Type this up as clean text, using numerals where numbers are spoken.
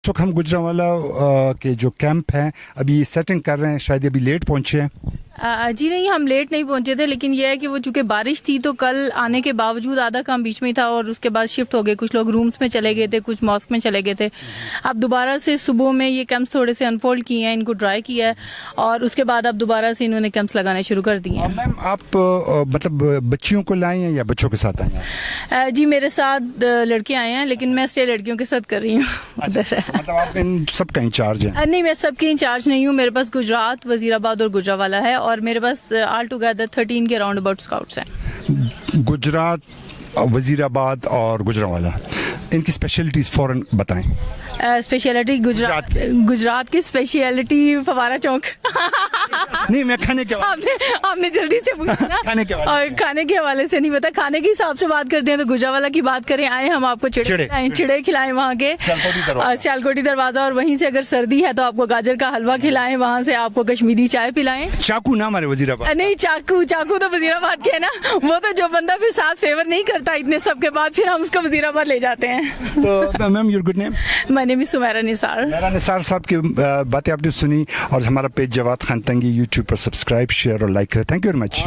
اس وقت ہم گجرانوالہ کے جو کیمپ ہیں ابھی سیٹنگ کر رہے ہیں، شاید ابھی لیٹ پہنچے ہیں. جی نہیں، ہم لیٹ نہیں پہنچے تھے، لیکن یہ ہے کہ وہ چونکہ بارش تھی تو کل آنے کے باوجود آدھا کام بیچ میں ہی تھا اور اس کے بعد شفٹ ہو گئے. کچھ لوگ رومز میں چلے گئے تھے، کچھ ماسک میں چلے گئے تھے. اب دوبارہ سے صبح میں یہ کیمپس تھوڑے سے انفولڈ کیے ہیں، ان کو ڈرائی کیا ہے اور اس کے بعد اب دوبارہ سے انہوں نے کیمپس لگانے شروع کر دیے ہیں. میم آپ مطلب بچیوں کو لائے ہیں یا بچوں کے ساتھ آئے ہیں؟ جی میرے ساتھ لڑکے آئے ہیں، لیکن میں اسٹے لڑکیوں کے ساتھ کر رہی ہوں. مطلب آپ ان سب کا انچارج ہیں؟ نہیں، میں سب کی انچارج نہیں ہوں. میرے پاس گجرات، وزیر آباد اور گجرانوالہ ہے اور میرے پاس آل ٹوگیدر 13 کے راؤنڈ اباؤٹ اسکاؤٹس ہیں. گجرات، وزیر آباد اور گجرانوالہ، ان کی اسپیشلٹیز فوراً بتائیں. اسپیشلٹی گجرات کی اسپیشلٹی فوارہ چوک. نہیں، میں کھانے کے آپ نے جلدی سے پوچھا نا. اور کھانے کے حوالے سے نہیں پتا. کھانے کے حساب سے بات کرتے ہیں تو گجرانوالہ کی بات کریں. آئے ہم آپ کو چڑے کھلائیں وہاں کے سیالکوٹی دروازہ، اور وہیں سے اگر سردی ہے تو آپ کو گاجر کا حلوہ کھلائیں، وہاں سے آپ کو کشمیری چائے پلائیں. چاقو نہ مارے وزیر آباد. نہیں، چاقو تو وزیر آباد کے ہے نا. وہ تو جو بندہ پھر ساتھ فیور نہیں کرتا اتنے سب کے بعد، پھر ہم اس کو وزیر آباد لے جاتے ہیں. تو ma'am your good name? My name is Sameera Nisar. Nisar Sahib کی باتیں آپ نے سنی، اور ہمارا پیج جواد خان تنگی یوٹیوب پر سبسکرائب، شیئر اور لائک کریں. Thank you very much.